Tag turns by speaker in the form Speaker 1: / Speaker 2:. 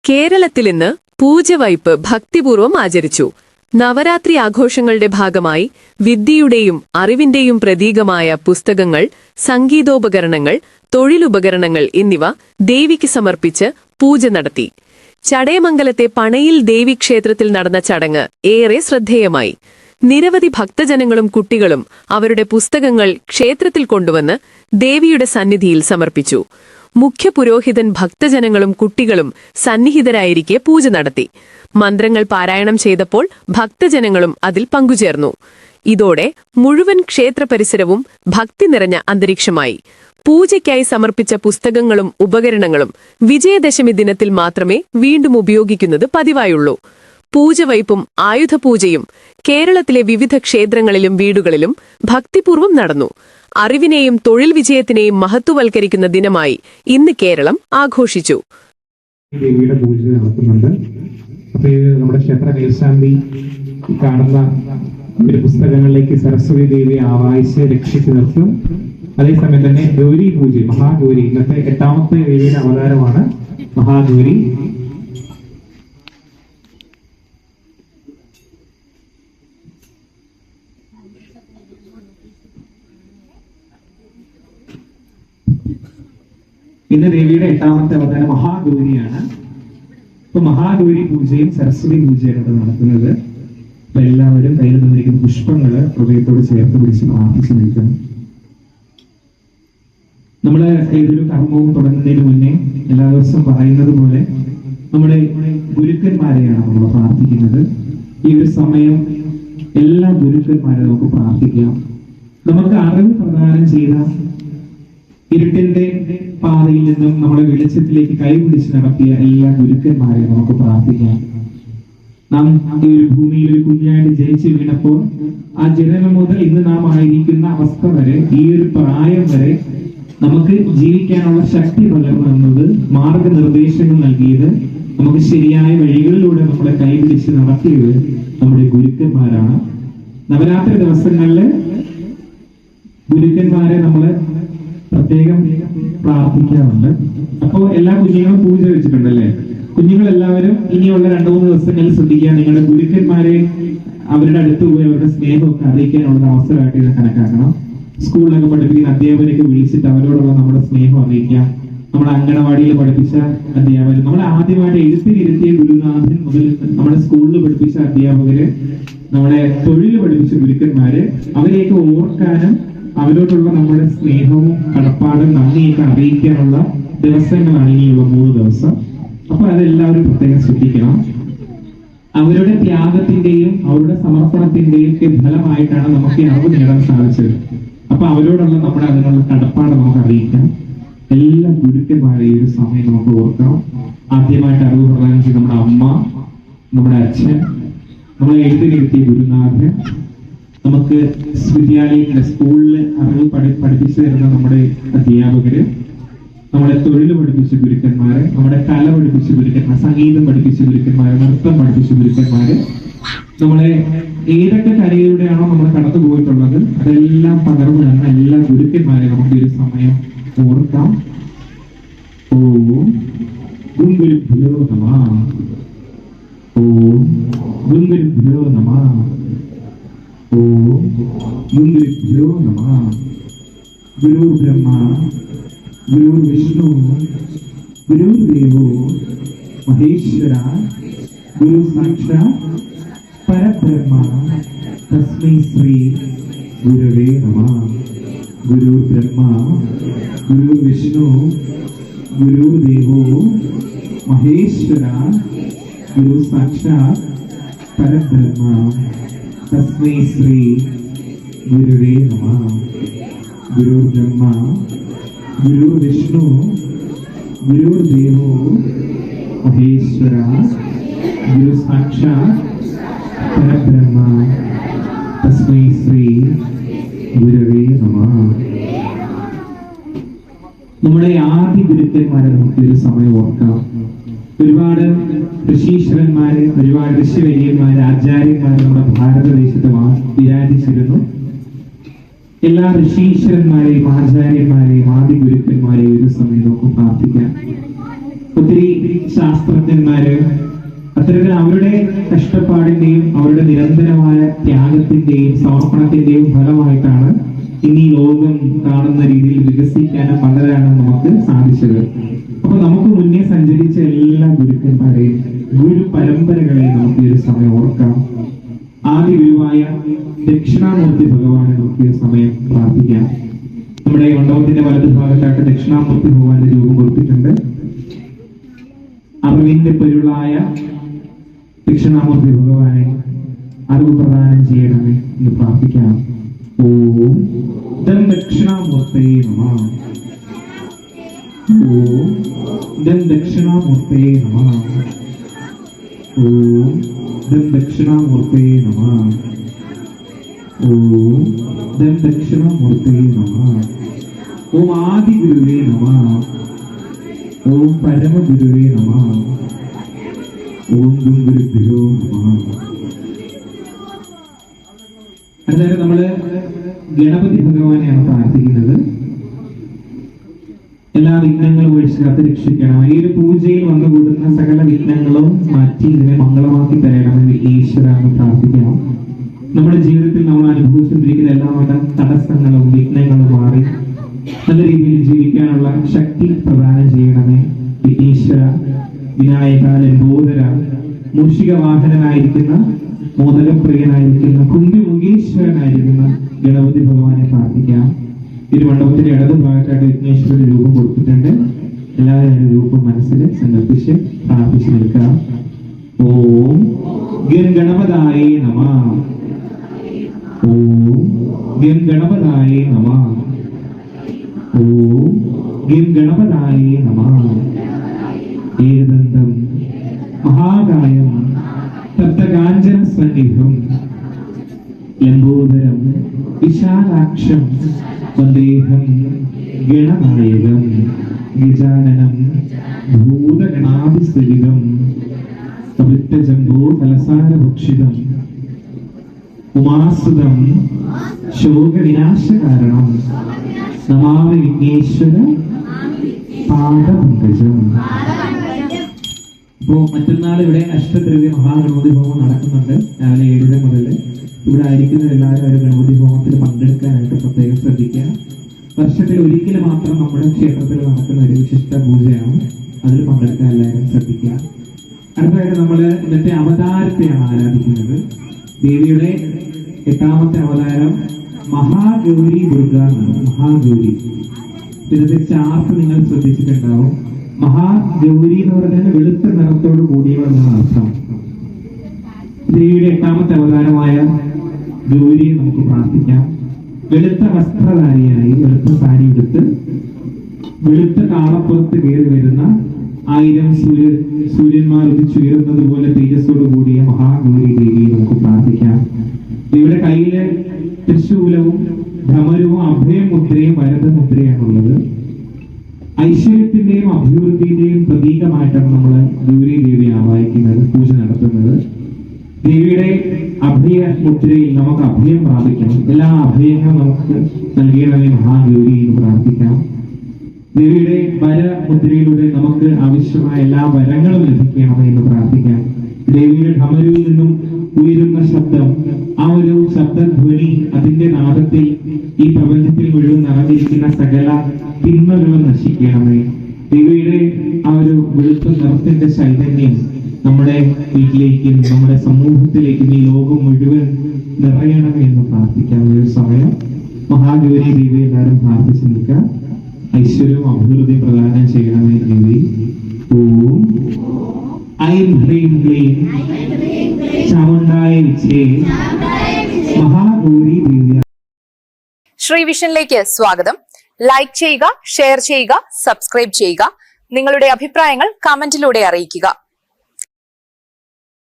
Speaker 1: കേരളത്തിൽ ഇന്ന് പൂജവയ്പ് ഭക്തിപൂർവ്വം ആചരിച്ചു. നവരാത്രി ആഘോഷങ്ങളുടെ ഭാഗമായി വിദ്യയുടെയും അറിവിന്റെയും പ്രതീകമായ പുസ്തകങ്ങൾ, സംഗീതോപകരണങ്ങൾ, തൊഴിലുപകരണങ്ങൾ എന്നിവ ദേവിക്ക് സമർപ്പിച്ച് പൂജ നടത്തി. ചടയമംഗലത്തെ പണയിൽ ദേവീക്ഷേത്രത്തിൽ നടന്ന ചടങ്ങ് ഏറെ ശ്രദ്ധേയമായി. നിരവധി ഭക്തജനങ്ങളും കുട്ടികളും അവരുടെ പുസ്തകങ്ങൾ ക്ഷേത്രത്തിൽ കൊണ്ടുവന്ന് ദേവിയുടെ സന്നിധിയിൽ സമർപ്പിച്ചു. മുഖ്യ പുരോഹിതൻ ഭക്തജനങ്ങളും കുട്ടികളും സന്നിഹിതരായിരിക്കെ പൂജ നടത്തി. മന്ത്രങ്ങൾ പാരായണം ചെയ്തപ്പോൾ ഭക്തജനങ്ങളും അതിൽ പങ്കുചേർന്നു. ഇതോടെ മുഴുവൻ ക്ഷേത്ര പരിസരവും ഭക്തി നിറഞ്ഞ അന്തരീക്ഷമായി. പൂജയ്ക്കായി സമർപ്പിച്ച പുസ്തകങ്ങളും ഉപകരണങ്ങളും വിജയദശമി ദിനത്തിൽ മാത്രമേ വീണ്ടും ഉപയോഗിക്കുന്നത് പതിവായുള്ളൂ. പൂജവയ്പും ആയുധപൂജയും കേരളത്തിലെ വിവിധ ക്ഷേത്രങ്ങളിലും വീടുകളിലും ഭക്തിപൂർവ്വം നടന്നു. അറിവിനെയും തൊഴിൽ വിജയത്തിനെയും മഹത്വവൽക്കരിക്കുന്ന ദിനമായി ഇന്ന് കേരളം ആഘോഷിച്ചു.
Speaker 2: ദേവിയുടെ പൂജ നടത്തുന്നുണ്ട്. അപ്പൊ നമ്മുടെ ക്ഷേത്ര മേൽശാന്തി കാണുന്ന ഒരു പുസ്തകങ്ങളിലേക്ക് സരസ്വതി ദേവിയെ ആവാഹിച്ച് രക്ഷിച്ചു നിർത്തും. അതേസമയം തന്നെ ഗൗരി പൂജ, മഹാഗൗരി, ഇന്നത്തെ 8ാമത്തെ ദേവിയുടെ അവതാരമാണ് മഹാഗൗരി. ഇന്ന് ദേവിയുടെ 8ാമത്തെ അവതാരം മഹാഗൗരിയാണ്. ഇപ്പൊ മഹാഗൗരി പൂജയും സരസ്വതി പൂജയാണ് നടത്തുന്നത്. അപ്പൊ എല്ലാവരും കയ്യിൽ നിന്നിരിക്കുന്ന പുഷ്പങ്ങള് ഹൃദയത്തോട് ചേർത്ത് പിടിച്ച് പ്രാർത്ഥിച്ചു നിൽക്കണം. നമ്മള് ഏതൊരു കർമ്മവും തുടങ്ങുന്നതിന് മുന്നേ എല്ലാ ദിവസവും പറയുന്നത് പോലെ നമ്മുടെ ഗുരുക്കന്മാരെയാണ് നമ്മൾ പ്രാർത്ഥിക്കുന്നത്. ഈ ഒരു സമയം എല്ലാ ഗുരുക്കന്മാരെ നമുക്ക് പ്രാർത്ഥിക്കാം. നമുക്ക് അറിവ് പ്രദാനം ചെയ്ത ഇരുട്ടിന്റെ പാതയിൽ നിന്നും നമ്മളെ വെളിച്ചത്തിലേക്ക് കൈപിടിച്ച് നടത്തിയ എല്ലാ ഗുരുക്കന്മാരെ നമുക്ക് പ്രാർത്ഥിക്കാം. നാം ഈ ഒരു ഭൂമിയിൽ ഒരു കുഞ്ഞായിട്ട് ജനിച്ചു വീണപ്പോൾ ആ ജനനം മുതൽ ഇന്ന് നാം ആയിരിക്കുന്ന അവസ്ഥ വരെ, ഈ ഒരു പ്രായം വരെ നമുക്ക് ജീവിക്കാനുള്ള ശക്തി പകർന്നു തന്നത്, മാർഗനിർദ്ദേശങ്ങൾ നൽകിയത്, നമുക്ക് ശരിയായ വഴികളിലൂടെ നമ്മളെ കൈപിടിച്ച് നടത്തിയത് നമ്മുടെ ഗുരുക്കന്മാരാണ്. നവരാത്രി ദിവസങ്ങളില് ഗുരുക്കന്മാരെ നമ്മള് പ്രത്യേകം പ്രാർത്ഥിക്കാറുണ്ട്. അപ്പോ എല്ലാ കുഞ്ഞുങ്ങളും പൂജ വെച്ചിട്ടുണ്ടല്ലേ? കുഞ്ഞുങ്ങളെല്ലാവരും ഇനിയുള്ള 2-3 ദിവസങ്ങളിൽ ശ്രദ്ധിക്കുക. നിങ്ങളുടെ ഗുരുക്കന്മാരെ അവരുടെ അടുത്ത് പോയി അവരുടെ സ്നേഹമൊക്കെ അറിയിക്കാനുള്ള അവസരമായിട്ട് ഇത് കണക്കാക്കണം. സ്കൂളിലൊക്കെ പഠിപ്പിക്കുന്ന അധ്യാപകരെയൊക്കെ വിളിച്ചിട്ട് അവരോടുള്ള നമ്മുടെ സ്നേഹം അറിയിക്കാം. നമ്മുടെ അംഗനവാടിയിൽ പഠിപ്പിച്ച അധ്യാപകർ, നമ്മൾ ആദ്യമായിട്ട് എഴുത്തിലിരുത്തിയ ഗുരുനാഥൻ മുതൽ നമ്മുടെ സ്കൂളിൽ പഠിപ്പിച്ച അധ്യാപകര്, നമ്മളെ തൊഴിൽ പഠിപ്പിച്ച ഗുരുക്കന്മാര്, അവരെയൊക്കെ ഓർക്കാനും അവരോടുള്ള നമ്മുടെ സ്നേഹവും കടപ്പാടും നന്ദിയൊക്കെ അറിയിക്കാനുള്ള ദിവസങ്ങളാണ് ഇനിയുള്ള 3 ദിവസം. അപ്പൊ അതെല്ലാവരും പ്രത്യേകം ശ്രദ്ധിക്കണം. അവരുടെ ത്യാഗത്തിന്റെയും അവരുടെ സമർപ്പണത്തിന്റെയും ഒക്കെ ഫലമായിട്ടാണ് നമുക്ക് ഈ അറിവ് നേടാൻ സാധിച്ചത്. അപ്പൊ അവരോടുള്ള നമ്മുടെ അതിനുള്ള കടപ്പാട് നമുക്ക് അറിയിക്കാം. എല്ലാ ഗുരുക്കന്മാരെയും ഒരു സമയം നമുക്ക് ഓർക്കാം. ആദ്യമായിട്ട് അറിവ് പ്രദാനം ചെയ്ത നമ്മുടെ അമ്മ, നമ്മുടെ അച്ഛൻ, നമ്മളെ എഴുതിയിരുത്തിയ ഗുരുനാഥൻ, നമുക്ക് വിദ്യാലയത്തിലെ സ്കൂളില് അറിവ് പഠിപ്പിച്ചു തരുന്ന നമ്മുടെ അധ്യാപകര്, നമ്മളെ തൊഴിൽ പഠിപ്പിച്ച ഗുരുക്കന്മാര്, നമ്മുടെ കല പഠിപ്പിച്ച ഗുരുക്കന്മാർ, സംഗീതം പഠിപ്പിച്ച ഗുരുക്കന്മാര്, നൃത്തം പഠിപ്പിച്ച ഗുരുക്കന്മാര്, നമ്മളെ ഏതൊക്കെ കലയിലൂടെയാണോ നമ്മൾ കടന്നു പോയിട്ടുള്ളത് അതെല്ലാം പകർന്നു തന്ന എല്ലാ ഗുരുക്കന്മാരെ നമുക്ക് ഒരു സമയം ഓർക്കാം. ഓം ഗുരുഭ്യോ നമഃ. ഓം ഗുരുഭ്യോ നമഃ. ഓം ഗുരുഭ്യോ നമഃ. ഗുരു ബ്രഹ്മ ഗുരു വിഷ്ണു ഗുരുദേവോ മഹേശ്വര ഗുരു സാക്ഷാത് പരബ്രഹ്മ തസ്മൈ ശ്രീ ഗുരവേ നമഃ. ഗുരു ബ്രഹ്മ ഗുരു വിഷ്ണു ഗുരുദേവോ മഹേശ്വര ഗുരു സാക്ഷാത് പരബ്രഹ്മ തസ്മൈ ശ്രീ ഗുരവേ നമഃ. ഗുരു ബ്രഹ്മ ഗുരു വിഷ്ണു ഗുരുദേവോ മഹേശ്വര ഗുരു സാക്ഷാത് പരബ്രഹ്മ തസ്മൈ ശ്രീ ഗുരവേ നമഃ. നമ്മുടെ ആദ്യ ഗുരുക്കന്മാരെ നമുക്ക് ഒരു സമയം ഓർക്കാം. ഒരുപാട് ഋഷീശ്വരന്മാര്, ഒരുപാട് ഋഷിവര്യന്മാര്, ആചാര്യന്മാര് നമ്മുടെ ഭാരതദേശത്ത് വിരാജിച്ചിരുന്നു. എല്ലാ ഋഷീശ്വരന്മാരെയും ആചാര്യന്മാരെയും ആദി ഗുരുക്കന്മാരെയും ഒരു സമയം നമുക്ക് പ്രാർത്ഥിക്കാം. ഒത്തിരി ശാസ്ത്രജ്ഞന്മാര് അത്തരത്തിൽ അവരുടെ കഷ്ടപ്പാടിന്റെയും അവരുടെ നിരന്തരമായ ത്യാഗത്തിന്റെയും സമർപ്പണത്തിന്റെയും ഫലമായിട്ടാണ് ഇനി ലോകം കാണുന്ന രീതിയിൽ വികസിക്കാനും വളരാനും നമുക്ക് സാധിച്ചത്. അപ്പൊ നമുക്ക് മുന്നേ സഞ്ചരിച്ച എല്ലാ ഗുരുക്കന്മാരെയും ഗുരു പരമ്പരകളെയും നമുക്ക് ഈ ഒരു സമയം ഓർക്കാം. ആദ്യ ഗുരുവായ ദക്ഷിണാമൂർത്തി ഭഗവാനെ നമുക്ക് ഈ സമയം പ്രാർത്ഥിക്കാം. നമ്മുടെ മണ്ഡപത്തിന്റെ വലതു ഭാഗത്തായിട്ട് ദക്ഷിണാമൂർത്തി ഭഗവാന്റെ രൂപം കൊടുത്തിട്ടുണ്ട്. അറിവിന്റെ പൊരുളായ ദക്ഷിണാമൂർത്തി ഭഗവാനെ അറിവ് പ്രദാനം ചെയ്യണമേ എന്ന് പ്രാർത്ഥിക്കാം. ഓം ദം ദക്ഷിണാമൂർത്തേ നമഃ. ഓം ദം ദക്ഷിണാമൂർത്തേ നമഃ. ഓം ദം ദക്ഷിണാമൂർത്തേ നമഃ. ഓം ദം ദക്ഷിണാമൂർത്തേ നമഃ. ഓം ആദിഗുരുവേ നമഃ. ഓം പരമഗുരുവേ നമഃ. ഓം ഗുരുഭ്യോ നമഃ. അതായത് നമ്മള് ഗണപതി ഭഗവാനെയാണ് പ്രാർത്ഥിക്കുന്നത്. എല്ലാ വിഘ്നങ്ങളും ഒഴിച്ച് കാത്ത് രക്ഷിക്കണം. ഈ ഒരു പൂജയിൽ വന്നുകൂടുന്ന സകല വിഘ്നങ്ങളും മാറ്റി ഇതിനെ മംഗളമാക്കി തരണമെന്ന് ഈശ്വരാന്ന് പ്രാർത്ഥിക്കണം. നമ്മുടെ ജീവിതത്തിൽ നമ്മൾ അനുഭവിച്ചുകൊണ്ടിരിക്കുന്ന എല്ലാവിധ തടസ്സങ്ങളും വിഘ്നങ്ങളും മാറി നല്ല രീതിയിൽ ജീവിക്കാനുള്ള ശക്തി പ്രദാനം ചെയ്യണമേ ഈശ്വര. വിനായക, ലംബോദര, മൂഷിക വാഹനനായിരിക്കുന്ന, മോദകപ്രിയനായിരിക്കുന്ന, കുമ്പി മുഖീശ്വരനായിരിക്കുന്ന ഗണപതി ഭഗവാനെ പ്രാർത്ഥിക്കാം. തിരുമണ്ഡപത്തിന്റെ ഇടത് ഭാഗത്തായിട്ട് വിഘ്നേശ്വരന്റെ രൂപം കൊടുത്തിട്ടുണ്ട്. എല്ലാവരും രൂപം മനസ്സിൽ സങ്കല്പിച്ച് പ്രാർത്ഥിച്ചു നിൽക്കാം. ഓം ഗണപതായേ നമഃ. ഓം ഗണപതായേ നമഃ. ഓം ഗണപതായേ നമഃ. ഏകദന്തം മഹാകായം തപ്തകാഞ്ചന സന്നിധം ലംബോദരം വിശാലാക്ഷം വന്ദേഹം ഗണനായകം ഗജാനനം ഭൂതഗണാഭിസരിതം പവിത്രജംബോ ഫലസാരഭക്ഷിതം ഉമാസുതം ശോകവിനാശകാരണം നമാമി വിഘ്നേശ്വര പാദപങ്കജം. ഇപ്പോ മറ്റന്നാൾ ഇവിടെ അഷ്ടദ്രവ്യ മഹാഗണപതി ഹോമം നടക്കുന്നുണ്ട്. രാവിലെ 7 മുതൽ ഇവിടെ ആയിരിക്കുന്ന എല്ലാവരും ഒരു ഗണപതി ഹോമത്തിൽ പങ്കെടുക്കാനായിട്ട് പ്രത്യേകം ശ്രദ്ധിക്കുക. വർഷത്തിൽ ഒരിക്കൽ മാത്രം നമ്മുടെ ക്ഷേത്രത്തിൽ നടക്കുന്ന ഒരു വിശിഷ്ട പൂജയാണ്. അതിൽ പങ്കെടുക്കാൻ എല്ലാവരും ശ്രദ്ധിക്കുക. അടുത്തതായിട്ട് നമ്മൾ ഇന്നത്തെ അവതാരത്തെയാണ് ആരാധിക്കുന്നത്. ദേവിയുടെ 8ാമത്തെ അവതാരം മഹാഗൗരി ദുർഗ എന്നാണ്. മഹാഗൗരി. ഇതിന്റെ ചാർട്ട് നിങ്ങൾ ശ്രദ്ധിച്ചിട്ടുണ്ടാവും. മഹാഗൗരി എന്ന് പറഞ്ഞാൽ വെളുത്ത നിറത്തോട് കൂടിയവരെന്നാണ് അർത്ഥം. ദേവിയുടെ 8ാമത്തെ അവതാരമായ ഗൗരിയെ നമുക്ക് പ്രാർത്ഥിക്കാം. വെളുത്ത വസ്ത്രധാരിയായി വെളുത്ത സാരി എടുത്ത് വെളുത്ത കാളപ്പുറത്ത് കയറി വരുന്ന 1000 സൂര്യന്മാർ ഉദിച്ചുയരുന്നത് പോലെ തേജസ്സോട് കൂടിയ മഹാഗൗരി ദേവിയെ നമുക്ക് പ്രാർത്ഥിക്കാം. ദേവിയുടെ കയ്യില് തൃശൂലവും ഭ്രമരവും അഭയമുദ്രയും വരദമുദ്രയാണുള്ളത്. ഐശ്വര്യത്തിന്റെയും അഭിവൃദ്ധിയുടെയും പ്രതീകമായിട്ടാണ് നമ്മൾ ഗൗരി ദേവിയെ ആവാഹിക്കുന്നത്, പൂജ നടത്തുന്നത്. ദേവിയുടെ അഭയ മുദ്രയിൽ നമുക്ക് അഭയം പ്രാപിക്കണം. എല്ലാ അഭയങ്ങളും നമുക്ക് നൽകിയണമേ മഹാഗൗരി എന്ന് പ്രാർത്ഥിക്കാം. ദേവിയുടെ വരമുദ്രയിലൂടെ നമുക്ക് ആവശ്യമായ എല്ലാ വരങ്ങളും ലഭിക്കണമേ എന്ന് പ്രാർത്ഥിക്കാം. ദേവിയുടെ ധമരുവിൽ നിന്നും ഉയരുന്ന ശബ്ദം, ആ ഒരു ശബ്ദധ്വനി, അതിന്റെ നാദത്തിൽ ഈ പ്രപഞ്ചത്തിൽ മുഴുവൻ നിറഞ്ഞിരിക്കുന്ന സകല തിന്മകളും നശിക്കണമേ. ദേവിയുടെ ആ ഒരു വെളുത്ത നിറത്തിന്റെ ചൈതന്യം നമ്മുടെ വീട്ടിലേക്കും നമ്മുടെ സമൂഹത്തിലേക്കും ഈ ലോകം മുഴുവൻ നിറയണമേ എന്ന് പ്രാർത്ഥിക്കാം. ഒരു സമയം മഹാഗൗരി ദേവി എല്ലാവരും പ്രാർത്ഥിച്ചു നിൽക്കാം. ഐശ്വര്യവും അഭിവൃദ്ധിയും പ്രദാനം ചെയ്യണമേ ദേവി. ഓം ഐം ഹ്രീം ക്ലീം ചാമുണ്ഡായ വിച്ചേ മഹാഗൗരി ദേവി.
Speaker 3: ശ്രീ വിഷനിലേക്ക് സ്വാഗതം. ലൈക്ക് ചെയ്യുക, ഷെയർ ചെയ്യുക, സബ്സ്ക്രൈബ് ചെയ്യുക. നിങ്ങളുടെ അഭിപ്രായങ്ങൾ കമന്റിലൂടെ അറിയിക്കുക.